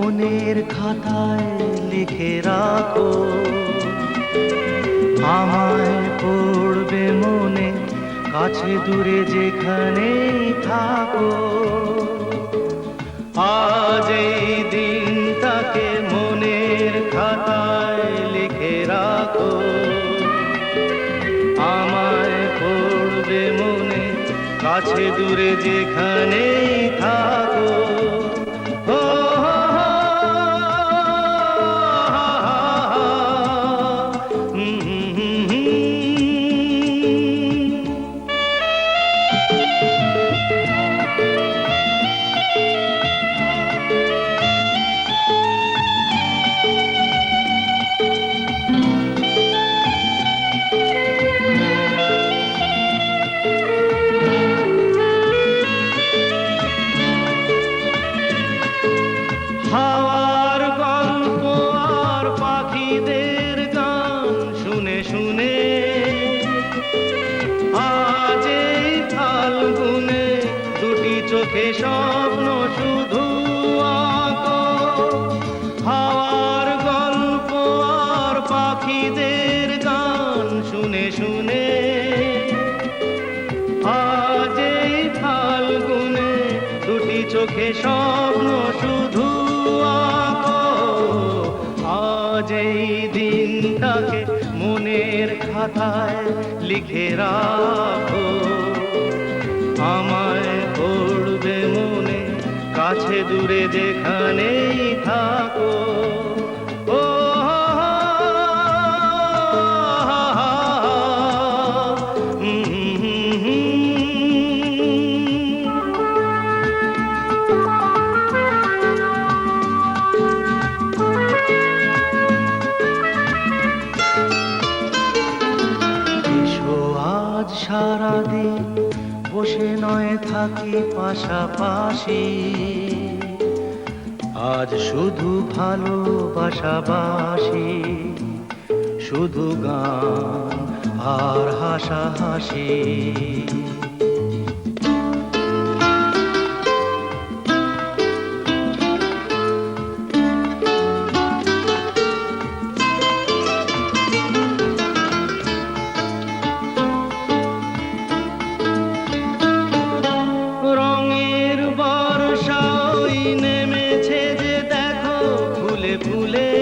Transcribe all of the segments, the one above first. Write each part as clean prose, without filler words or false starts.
মনের খাতায় লিখে রাখো, আমায় পড়বে মনে, কাছে দূরে যেখানেই থাকো। আজ এই দিনটাকে মনের খাতায় লিখে রাখো, আমায় পড়বে মনে, কাছে দূরে যেখানেই থাকো। হাওয়ার গল্প আর পাখিদের গান শুনে শুনে আজ এই ফাল্গুনে দুটি চোখে স্বপ্ন শুধু আঁকো। হাওয়ার গল্প আর পাখিদের গান শুনে শুনে আজ এই ফাল্গুনে দুটি চোখে স্বপ্ন শুধু আঁকো। আজ এই দিনটাকে মনের খাতায় লিখে রাখো, আমায় পড়বে মনে, কাছে দূরে যেখানেই থাকো। ও সারাদিন বসে নয় থাকি পাশাপাশি, আজ শুধু ভালোবাসাবাসি, শুধু গান আর হাসাহাসি। ফুলে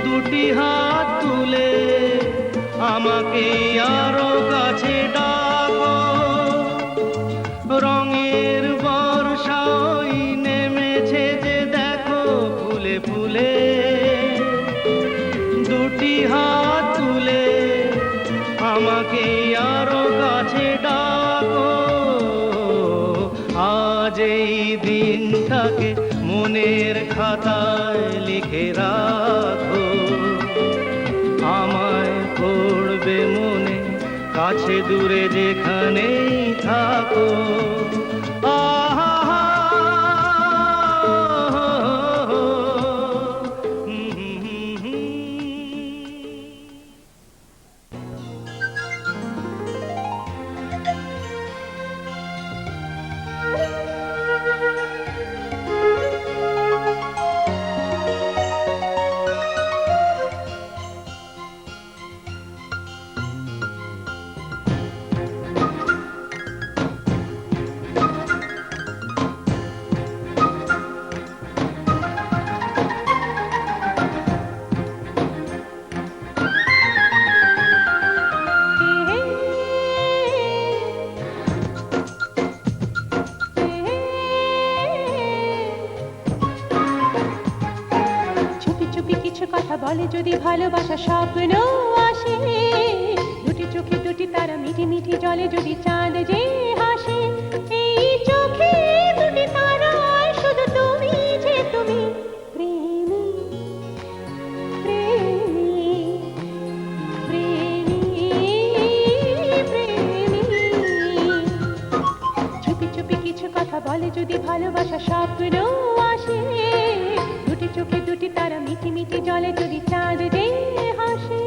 দুটি হাত তুলে আমাকে আরো কাছে ডাকো। রঙের বর্ষায় নেমেছে যে দেখো ফুলে ফুলে, দুটি হাত তুলে আমাকে আরো কাছে ডাকো। আজ এই দিনটাকে মনের খাতায় লিখে রাখো, আমায় পড়বে মনে, কাছে দূরে যেখানেই থাকো। বলে যদি ভালোবাসা স্বপ্ন আসে, দুটি চোখে দুটি তারা মিঠি মিঠি জলে যদি চাঁদ যে হাসে। এই চোখে দুটি তারায় শুধু তুমি যে তুমি, প্রেমী প্রেমী প্রেমী প্রেমী। চুপি চুপি কিছু কথা বলে যদি ভালোবাসা স্বপ্ন আসে, দুটি চোখে দুটি তারা মিঠি মিঠি জলে যদি চাঁদ যে হাসে।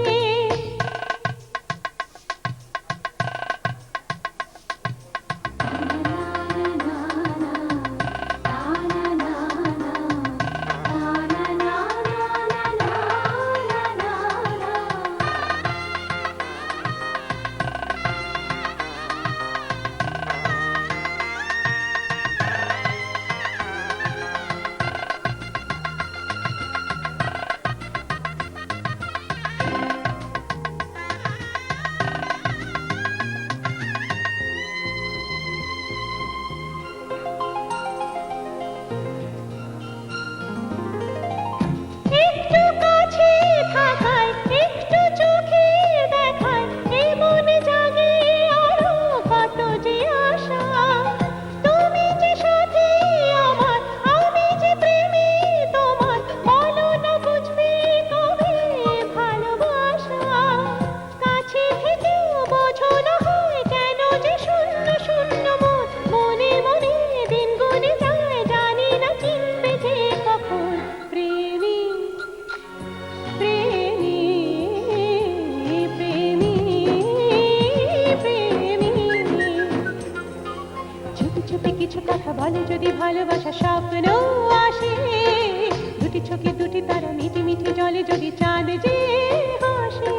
কিছু কথা বলে যদি ভালোবাসা স্বপ্ন আসে, দুটি চোখে দুটি তারা মিটি মিটি জলে যদি চাঁদ যে হাসে।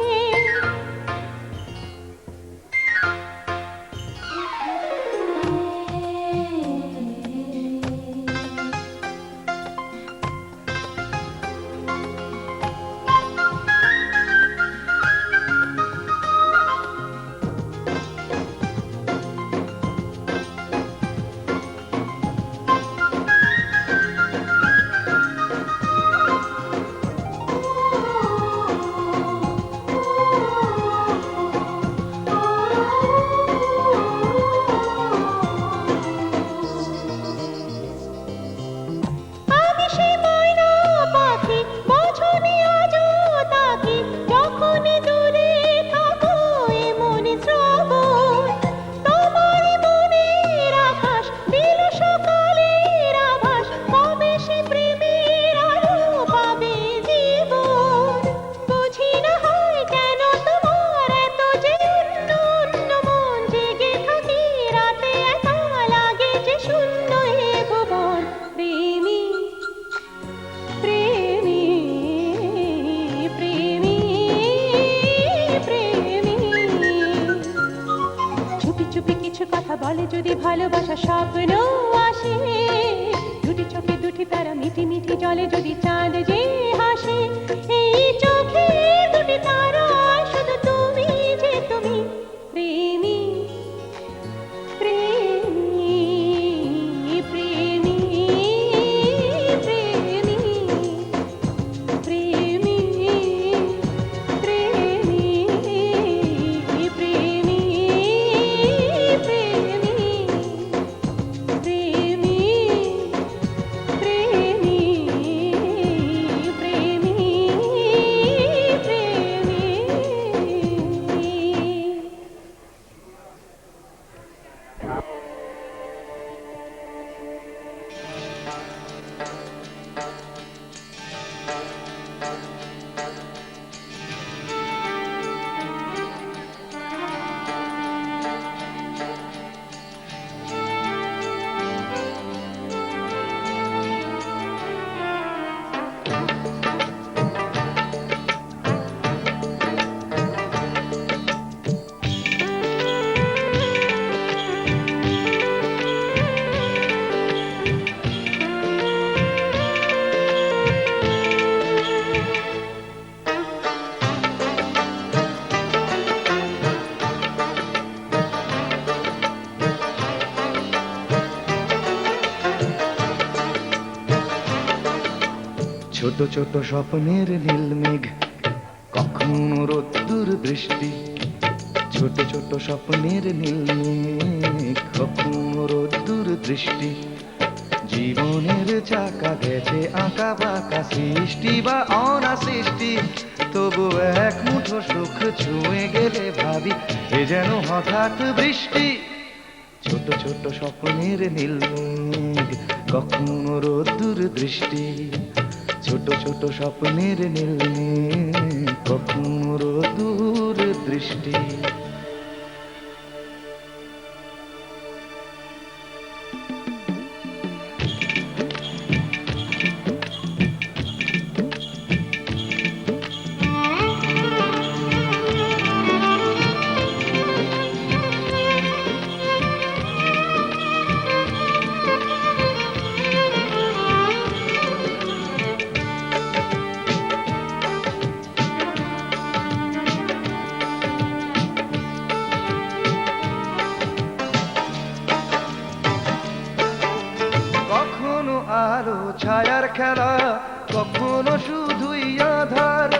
বলে যদি ভালোবাসা স্বপ্ন আসে, দুটি চোখে দুটি তারা মিটি মিটি জলে যদি চাঁদ যে হাসে। এই চোখে দুটি তারা শুধু তুমি যে তুমি, প্রেমী প্রেমী প্রেমী প্রেমী প্রেমী প্রেমী প্রেমী ছোট ছোট স্বপ্নের নীল মেঘ, কখনো রোদ্দুর বৃষ্টি। ছোট ছোট স্বপ্নের নীল মেঘ, কখনো রোদ্দুর দৃষ্টি। জীবনের চাকা গেছে আঁকা বাঁকা, সৃষ্টি বা অনাসৃষ্টি। তবু এক মুঠো সুখ ছুঁয়ে গেলে ভাবি এ যেন হঠাৎ বৃষ্টি। ছোট ছোট স্বপ্নের নীল মেঘ, কখনো রোদ্দুর দৃষ্টি। ছোট ছোট স্বপ্নের নীল মেঘ, কখনো রোদ্দুর দৃষ্টি। আলো ছায়ার খেলা, কখনো শুধুই আধার।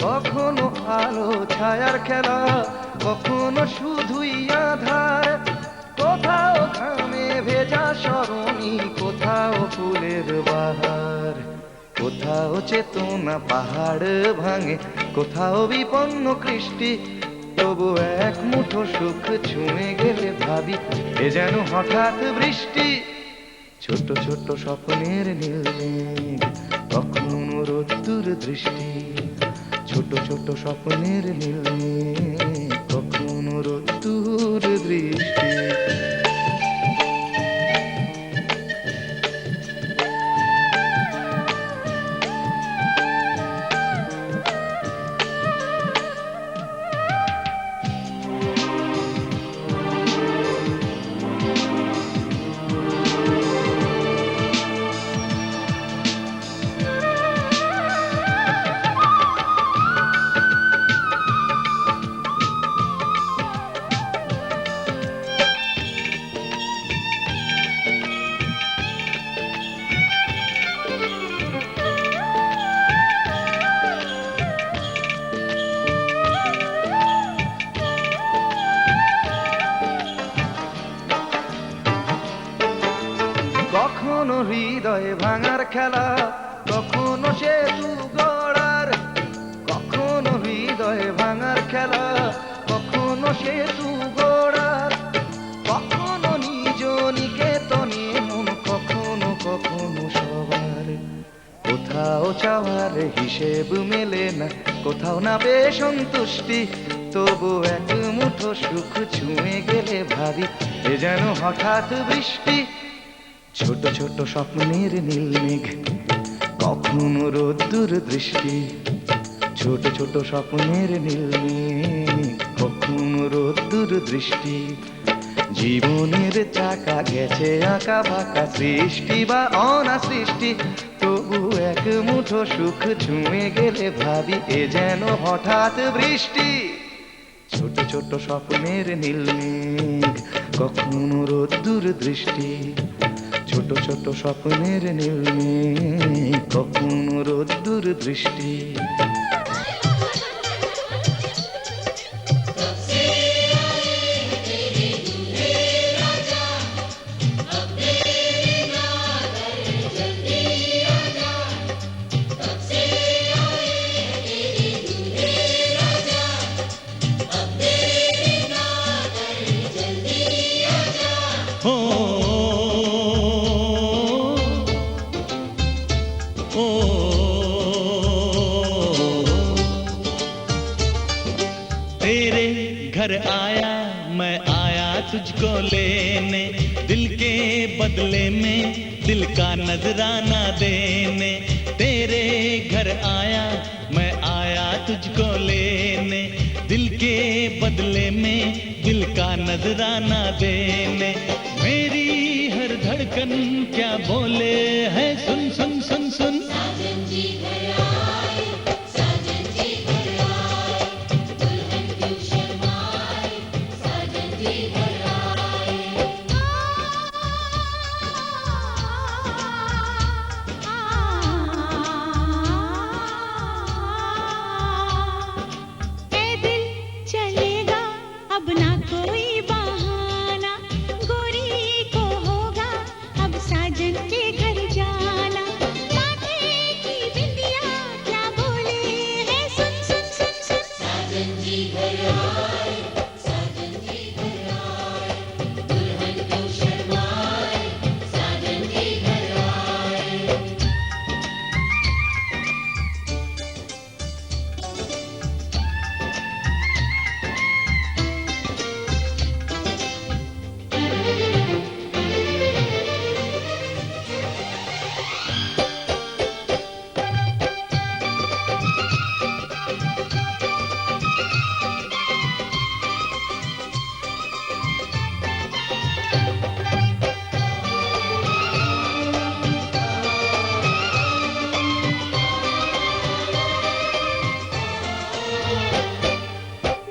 কখনো আলো ছায়ার খেলা, কখনো শুধুই আধার। কোথাও ঘামে ভেজা সরণি, কোথাও ফুলের বাহার। কোথাও চেতনা পাহাড় ভাঙে, কোথাও বিপন্ন কৃষ্টি। তবু এক মুঠো সুখ ছুঁয়ে গেলে ভাবি এ যেন হঠাৎ বৃষ্টি। ছোট ছোট স্বপ্নের নীল মেঘ, কখনো রোদ্দুর দৃষ্টি। ছোট ছোট স্বপ্নের নীল মেঘ, কখনো রোদ্দুর দৃষ্টি। হৃদয় ভাঙার খেলা, কখনো সেতু গড়ার, কখনো হৃদয় ভাঙার খেলা, কখনো সেতু গড়ার, কখনো নিজ নিকেতনে মন, কখনো কখনো সবার। কোথাও চাওয়ার হিসেব মেলে না, কোথাও না বেশ সন্তুষ্টি, তবু এক মুঠো সুখ ছুঁয়ে গেলে ভাবি এ যেন হঠাৎ বৃষ্টি। ছোট ছোট স্বপ্নের নীল মেঘ, কখনো রোদ্দুর দৃষ্টি, ছোট ছোট স্বপ্নের নীল মেঘ, কখনো রোদ্দুর দৃষ্টি। জীবনের চাকা গেছে আঁকা বাঁকা, সৃষ্টি বা অনা সৃষ্টি, তবু এক মুঠো সুখ ছুঁয়ে গেলে ভাবি এ যেন হঠাৎ বৃষ্টি। ছোট ছোট স্বপ্নের নীল মেঘ, কখনো রোদ্দুর দৃষ্টি, ছোট ছোট স্বপ্নের নীল মেঘ, কখনো রোদ্দুর দৃষ্টি। तेरे घर आया मैं आया तुझको लेने, दिल के बदले में दिल का नजराना देने। तेरे घर आया मैं आया तुझको लेने, दिल के बदले में दिल का नजराना देने। मेरी हर धड़कन क्या बोले है, सुन सुन सुन सुन। साजन जी घर आए, साजन जी घर आए, दुल्हन क्यों शर्माए, साजन जी घर आए। ए दिल चलेगा अब ना कोई बहाना, गोरी को होगा अब साजन के घर जाना। माथे की बिंदिया क्या बोले है, सुन सुन सुन सुन। साजन जी घर आए, साजन जी घर आए, दुल्हन क्यों शर्माए, साजन जी घर आए।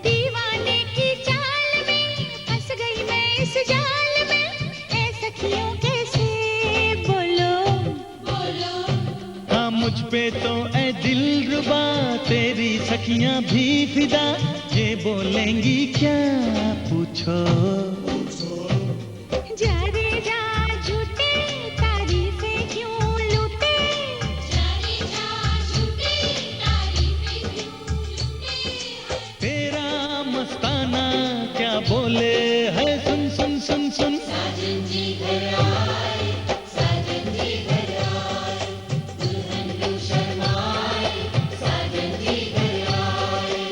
दीवाने की चाल में फंस गई मैं इस जाल में, ए सखियों कैसे बोलो बोलो हाँ मुझ पे तो ऐ दिलरुबा तेरी सखियां भी फिदा, ये बोलेंगी क्या पूछो। जा रे जा झूठे तारीफें क्यों लूटे, जाने जा झूठी तारीफें क्यों लूटे। तेरा मस्ताना क्या बोले है, सुन सुन सुन सुन। साजन जी घर आए, साजन जी घर आए, दुल्हन क्यों शर्माए, साजन जी घर आए।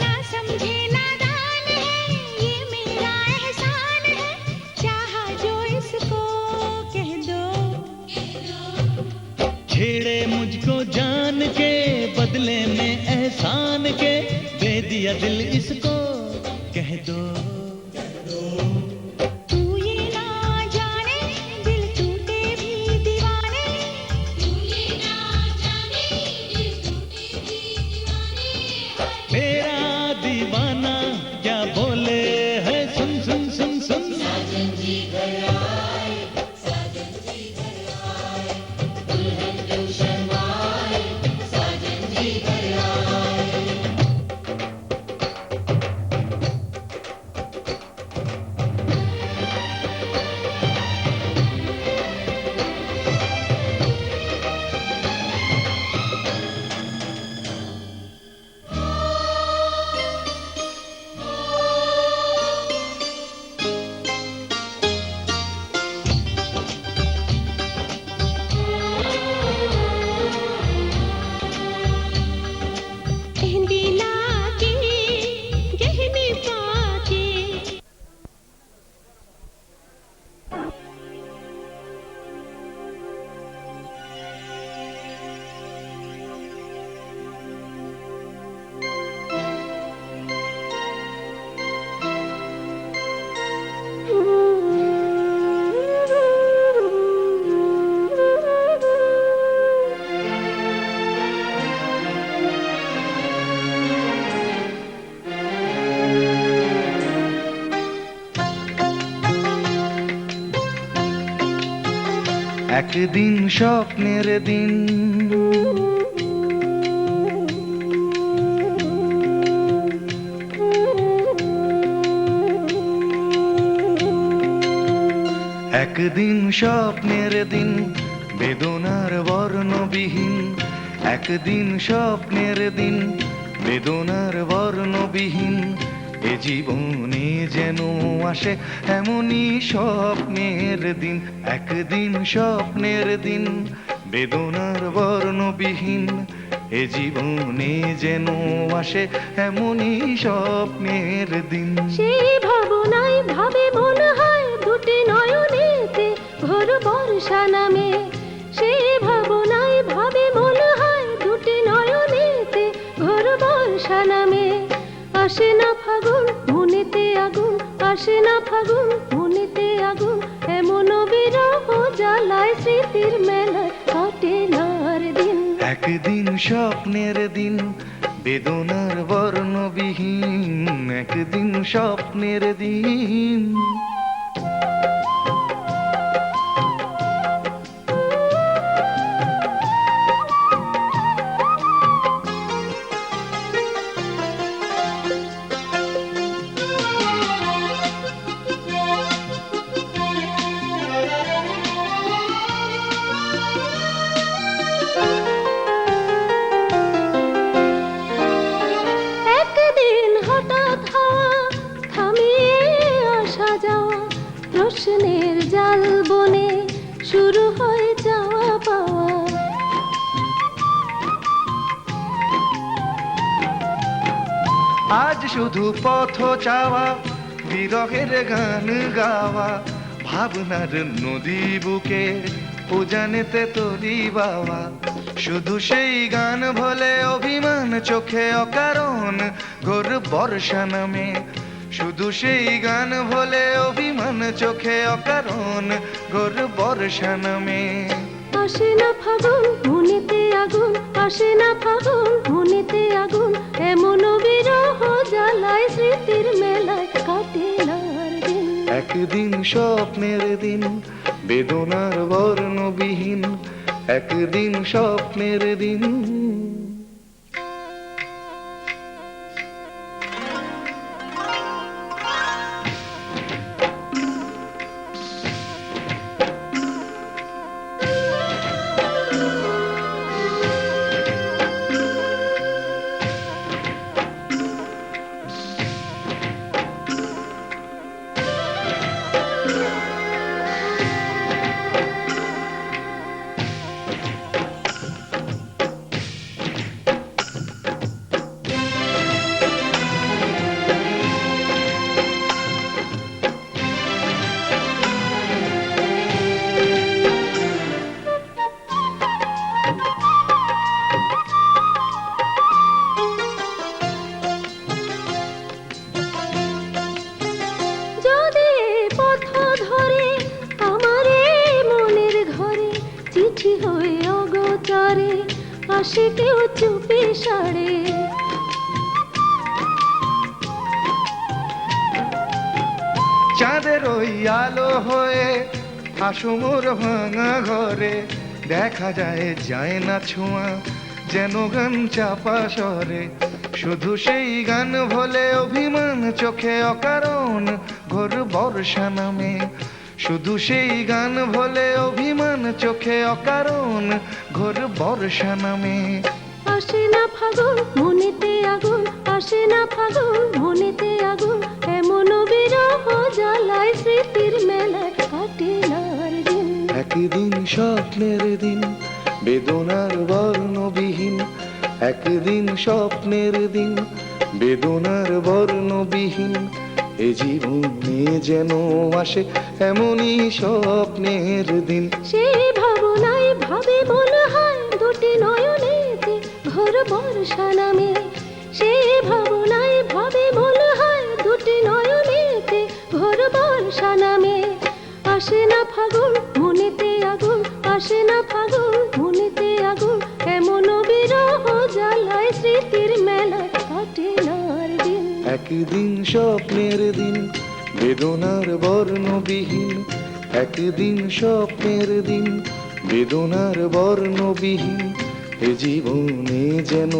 ना समझे नादान है ये मेरा एहसान है, चाहा जो इसको कह दो। छेड़े मुझको जान के बदले में एहसान के, একদিন স্বপ্নের দিন একদিন স্বপ্নের দিন বেদনার বর্ণবিহীন একদিন স্বপ্নের দিন বেদনার বর্ণবিহীন এ জীবনে যেন আসে এমনই স্বপ্নের দিন একদিন স্বপ্নের দিন বেদনার বর্ণবিহীন এ জীবনে যেন আসে এমনই স্বপ্নের দিন সেই ভাবনায় ভাবে মনে হয় দুটি নয়নেতে ঘোর বর্ষা নামে সেই ভাবনায় ভাবে মনে হয় দুটি নয়নেতে ঘোর বর্ষা নামে আসে না ফাগুন মনেতে আগুন আসে না ফাগুন মনেতে আগুন এমন বিরহ জ্বালায় স্মৃতির মেলায় কাটে না আর দিন একদিন স্বপ্নের দিন বেদনার বর্ণবিহীন একদিন স্বপ্নের দিন একদিন হঠাৎ হাওয়া থামিয়ে আসা যাওয়া প্রশ্নের জাল বনে শুরু হয় যাওয়া পাওয়া আজ শুধু পথ চাওয়া বিরহের গান গাওয়া ভাবনার নদী বুকে উজানেতে তরি বাবা শুধু সেই গান ভোলে অভিমান চোখে অকারণ ঘোর বর্ষা নামে শুধু সেই গান ভোলে অভিমান চোখে অকারণ ঘোর বর্ষা নামে আসে না ফাগুন মনেতে আগুন আসে না ফাগুন মনেতে আগুন এমন বিরহ জ্বালায় স্মৃতির মেলায় কাটে না আর দিন একদিন স্বপ্নের দিন বেদনার বর্ণবিহীন একদিন স্বপ্নের দিন যদি পথ ধরে আমার এই মনের ঘরে চিঠি হয়ে অগোচরে আসে কেউ চুপি সারে চাঁদের ওই আলো হয়ে আসো মোর ভাঙা ঘরে দেখা যায় যায় না ছোঁয়া যেন গান চাপা স্বরে শুধু সেই গান ভোলে অভিমান চোখে অকারণ ঘোর বর্ষা নামে শুধু সেই গান ভোলে অভিমান চোখে অকারণ ঘোর বর্ষা নামে আসে না ফাগুন মনেতে আগুন আসে না ফাগুন মনেতে আগুন এমন বিরহ জ্বালায় স্মৃতির মেলায় কাটে না আর দিন একদিন স্বপ্নের দিন বেদনার বর্ণবিহীন একদিন স্বপ্নের দিন বেদনার বর্ণবিহীন এ জীবনে যেন আসে এমনই স্বপ্নের দিন সেই ভাবনায় ভাবে মনে হয় দুটি নয়নেতে ঘোর বর্ষা নামে সেই ভাবনায় ভাবে মনে হয় দুটি নয়নেতে ঘোর বর্ষা নামে আসে না ফাগুন মনেতে আগুন আসে না ফাগুন মনেতে আগুন এমন বিরহ জ্বালায় স্মৃতির মেলায় কাটে না আর দিন একদিন স্বপ্নের দিন বেদনার বর্ণবিহীন একদিন স্বপ্নের দিন বেদনার বর্ণবিহীন এ জীবনে যেন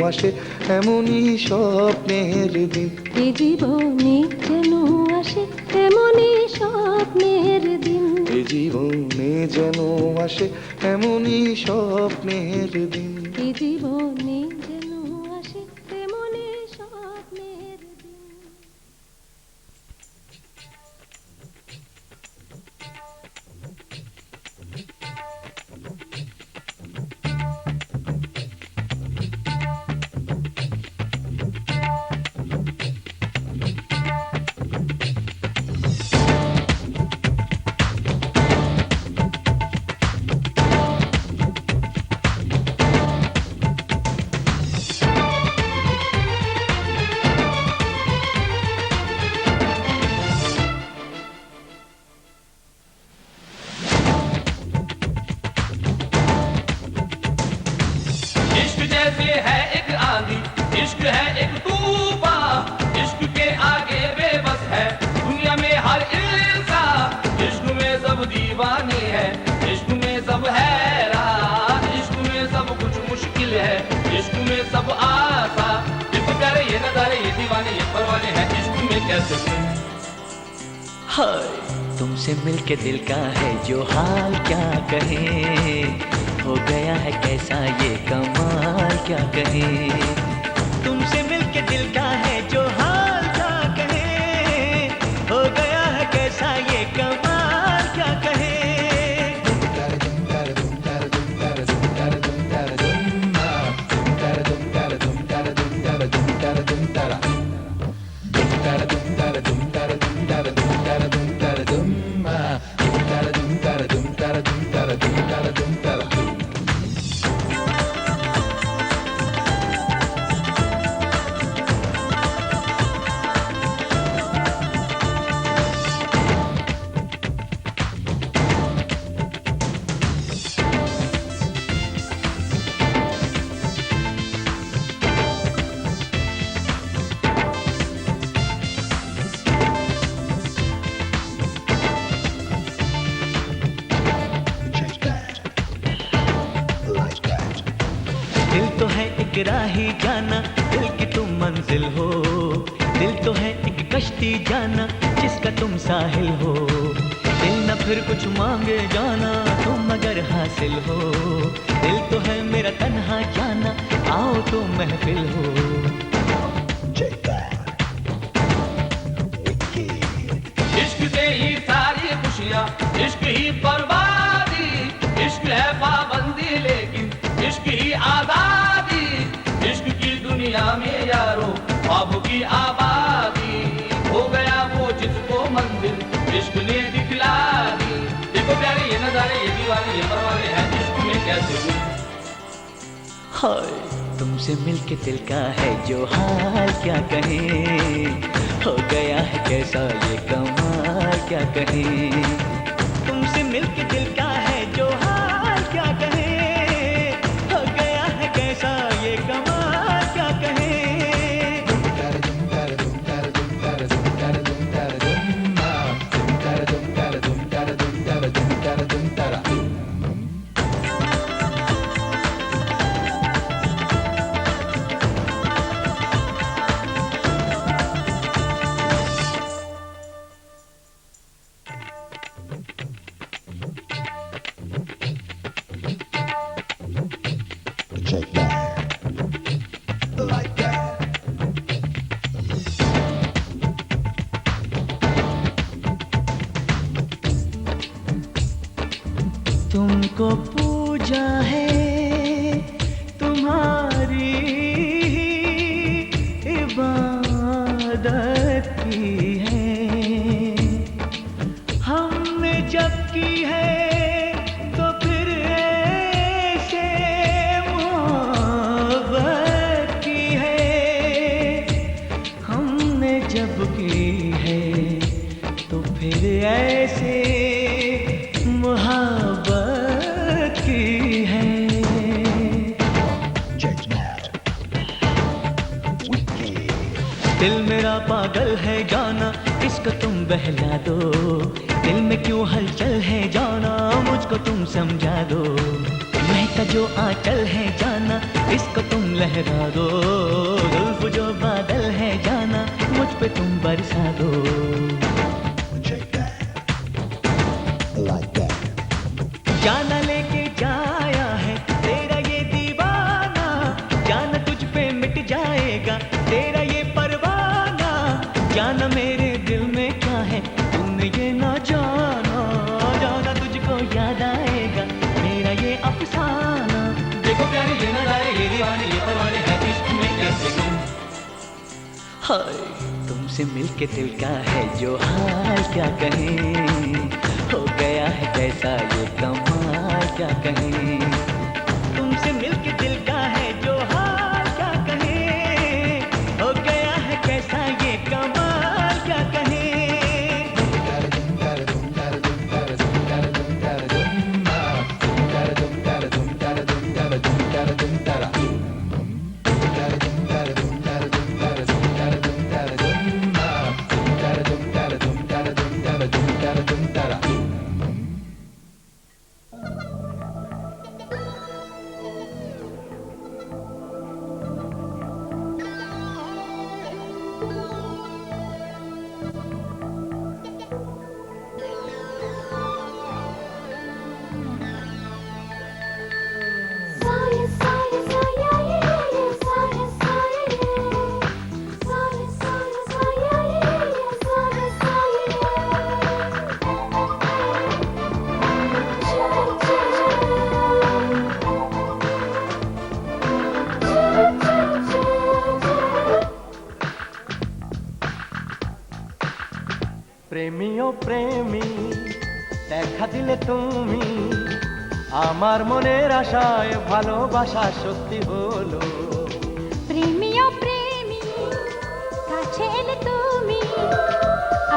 আসে এমনই স্বপ্নের দিন। এ জীবনে যেন আসে এমনই স্বপ্নের দিন। এ জীবনে যেন আসে এমনই স্বপ্নের দিন। এ জীবনে যেন আসে এমনই স্বপ্নের দিন। इश्क जैसे है एक आंधी, इश्क है एक तूफान, इश्क के आगे बेबस है दुनिया में हर इंसान। इश्क में सब दीवाने हैं, इश्क में सब हैरान, इश्क में सब कुछ मुश्किल है, इश्क में सब आसान। इश्क प्यारे ये नजारे ये दीवाने ये परवाने हैं, इश्क में कैसे हाय तुमसे मिलके दिल का है जो हाल क्या कहें, हो गया है कैसा ये कमाल क्या कहें। तुमसे मिलके दिल का है जो हाल क्या कहें, हो गया है कैसा ये कमाल क्या कहें। दिल तो है एक राही जाना, दिल की तुम मंजिल हो, दिल तो है एक कश्ती जाना जिसका तुम साहिल हो। दिल न फिर कुछ मांगे जाना तुम अगर हासिल हो, दिल तो है मेरा तन्हा जाना आओ तुम महफिल हो। इश्क से ही सारी खुशियाँ, इश्क ही बर्बादी, इश्क है पाबंदी लेकिन इश्क ही आजादी। इश्क की दुनिया में यारो ख्वाब की आबादी, हो गया वो जिसको मंजिल इश्क ने दिखला दी। देखो प्यारे ये नजारे ये दीवाने ये परवाने हैं, इश्क में कैसे हाय तुमसे मिलके दिल का है जो हाल क्या कहें, हो गया है कैसा ये कमाल क्या कहें। तुमसे मिलके दिल का है जो हाल क्या कहें, हो गया है कैसा ये कमाल क्या कहें। तुमको पूजा है तुम्हारी इबादत की है, हमने जब की है तो फिर ऐसे मोहब्बत की है, हमने जब की है तो फिर ऐसे मोहब्बत की है। दिल मेरा पागल है जाना इसको तुम बहला दो, दिल में क्यों हलचल है जाना, मुझको तुम समझा दो। महका जो आंचल है जाना, इसको तुम लहरा दो। जुल्फ जो बादल है जाना, मुझ पे तुम बरसा दो। जाना लेके जाया है तेरा ये दीवाना, जाना तुझ पे मिट जाएगा तेरा ये परवाना। जाना मेरे दिल में क्या है तुमने ये ना जाना, जाना तुझको याद आएगा मेरा ये अफसाना। देखो प्यारी ये ना डाले ये दीवाने ये परवाने है इश्क में कैसे गुम। हाय तुमसे मिलके दिल का है जो हाल क्या कहें, हो गया है कैसा ये कमाल क्या कहें। तुमसे मिलके दिल का है जो हाल क्या कहें, हो गया है कैसा ये कमाल क्या कहें। প্রেমী ও প্রেমী দেখা দিলে তুমি, আমার মনের আশায় ভালোবাসা সত্যি হলো। প্রেমী ও প্রেমী কাছে এলে তুমি,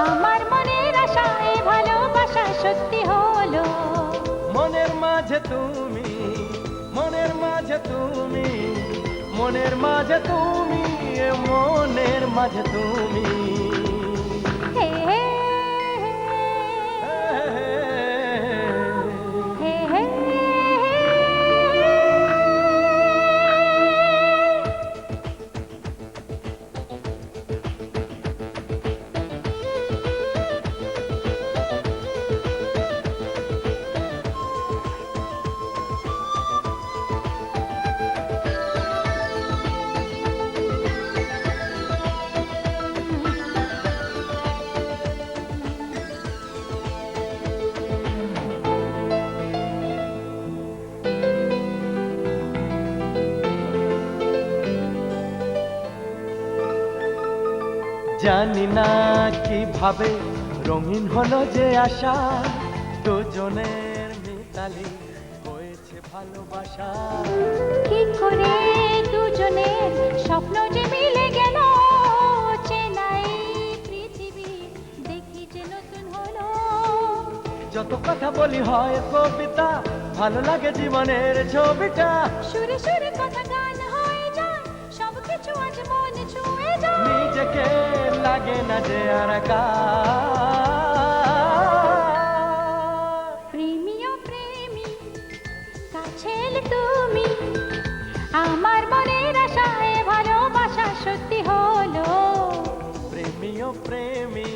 আমার মনের আশায় ভালোবাসা সত্যি হলো। মনের মাঝে তুমি, মনের মাঝে তুমি, মনের মাঝে তুমি, এ মনের মাঝে তুমি। হে হে হে হে জানি না কিভাবে রঙিন হলো যে আশা, দুজনের মিতালি হয়েছে ভালোবাসা। কি করে দুজনের স্বপ্ন যে মিলে গেল, চেনাই পৃথিবী দেখি যে নতুন হলো। যত কথা বলি হয় কবিতা, ভালো লাগে জীবনের ছবিটা। সুরে সুরে কথা গান হয়ে যায়, সব কিছু আজ মনে ছুঁয়ে যায়। নিজেকে লাগে না যে আর একা। প্রেমী ও প্রেমী কাছে এলে তুমি, আমার মনের আশায় ভালোবাসা সত্যি হলো। প্রেমী ও প্রেমী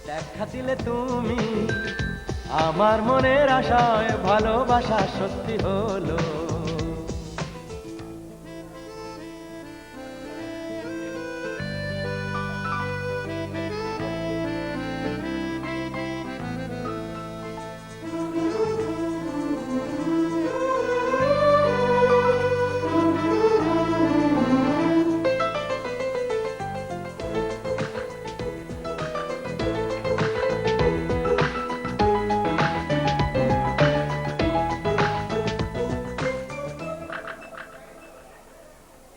দেখা দিলে তুমি, আমার মনের আশায় ভালোবাসা সত্যি হলো।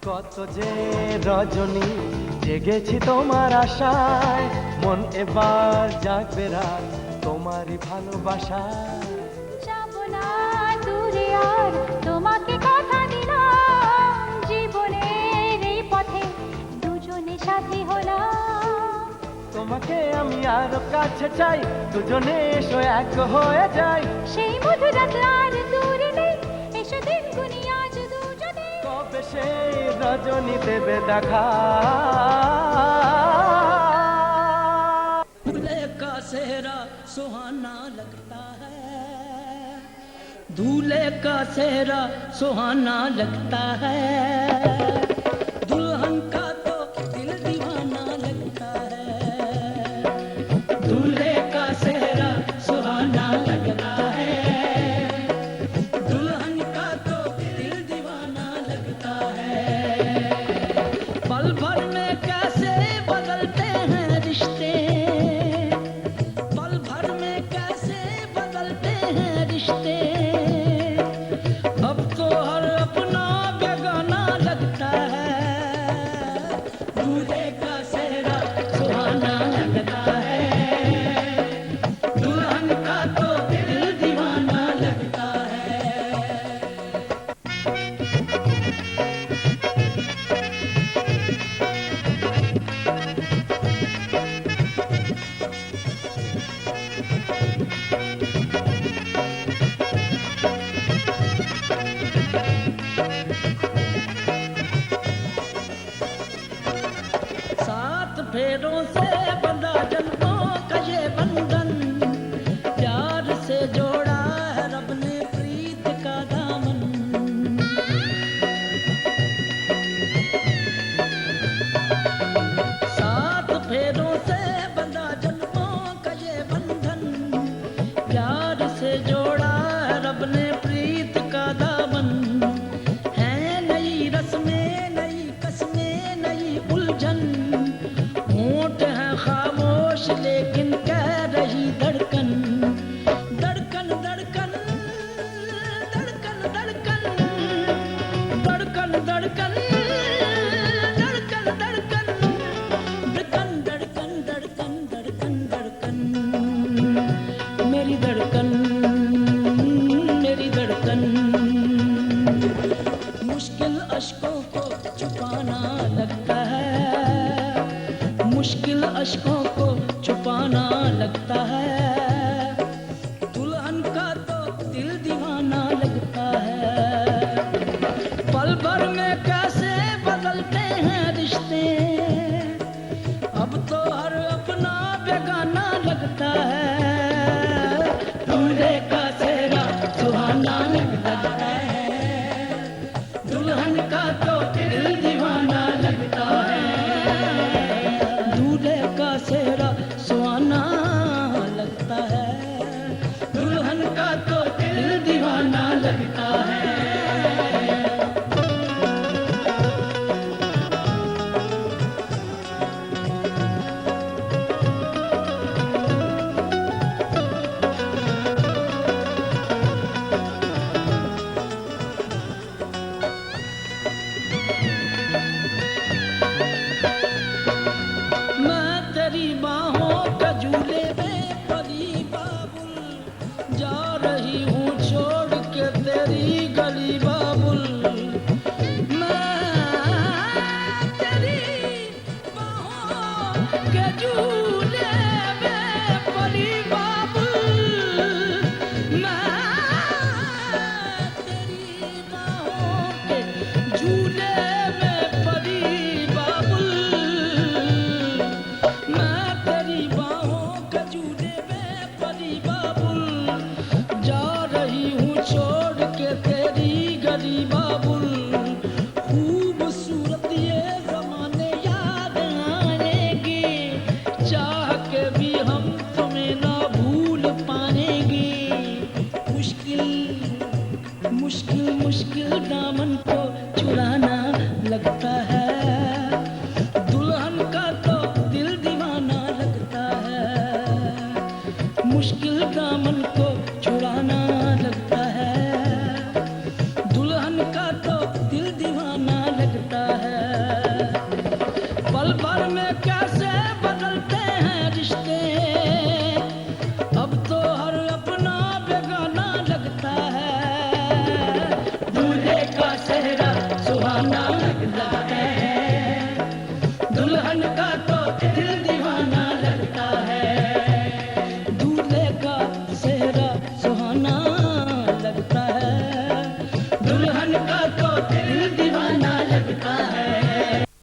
কত যে রজনী জেগেছি তোমার আশায়, মন এবার জাগবে রাত তোমারই ভালোবাসায়। যাব না দূরে আর তোমাকে কথা দিলাম, জীবনের এই পথে দুজনে সাথী হলাম। তোমাকে আমি আরো কাছে চাই, দুজনে এসো এক হয়ে যাই। সেই মধুরাত আর দূরে নেই, এসো দিন গুনি আজ দুজনে। কবে সেই রজনী দেবে দেখা? दूल्हे का सेहरा सुहाना लगता है, दूल्हे का सेहरा सुहाना लगता है, दुल्हन का तो दिल दीवाना लगता है। दूल्हे का सेहरा सुहाना लगता है, दुल्हन का तो दिल दीवाना लगता है। पल भर में कैसे बदलते हैं रिश्ते, पल भर में कैसे बदलते हैं रिश्ते, अब तो हर अपना बेगाना लगता है। दूल्हे का सेहरा सुहाना लगता है, दुल्हन का तो दिल दीवाना लगता है। सात फेरों से बंधा जन्मों का ये बंधन, प्यार से जोड़ा है रब ने प्रीत का दामन। सात फेरों से बंधा जन्मों का ये बंधन, प्यार से जोड़ा है रब ने प्रीत का दामन। है नई रस्में, नई कस्में, नई उलझन, होंठ है खामोश लेकिन कह रही धड़कन। धड़कन धड़कन धड़कन धड़कन धड़कन धड़कन धड़कन धड़कन धड़कन धड़कन धड़कन धड़कन मेरी धड़कन, मेरी धड़कन। मुश्किल अश्कों को छुपाना लगता है, मुश्किल अश्कों को छुपाना लगता है, दुल्हन का तो दिल दीवाना लगता है। पल भर में कैसे बदलते हैं रिश्ते, अब तो हर अपना बेगाना लगता है। दूल्हे का सेहरा सुहाना लगता है, दुल्हन का तो दिल दीवाना लगता है। दूल्हे का सेहरा सुहाना लगता है, दुल्हन का तो दिल दीवाना लगता है। मैं तेरी बाहों का झूले में परी बाबुल, जा रही हूँ छोड़ के तेरी गली बाबुल। मैं तेरी बाहों के झूले में परी बाबुल, मैं तेरी बाहों के झूले में परी बाबुल। मैं तेरी बाहों के झूले में परी बाबुल, जा रही हूँ छोड़ के तेरी गली बाबुल। खूबसूरत ये ज़माने याद आएंगे, चाह के भी हम तुम्हें ना भूल पाएंगे। मुश्किल मुश्किल मुश्किल दामन को चुराना लगता है, दुल्हन का तो दिल दीवाना लगता है। मुश्किल दामन को छुड़ाना लगता है, दुल्हन का तो दिल दीवाना लगता है। पल भर में कैसे बदलते हैं रिश्ते, अब तो हर अपना बेगाना लगता है। दूल्हे का सेहरा सुहाना लगता है, दुल्हन का तो दिल दीवाना लगता है। को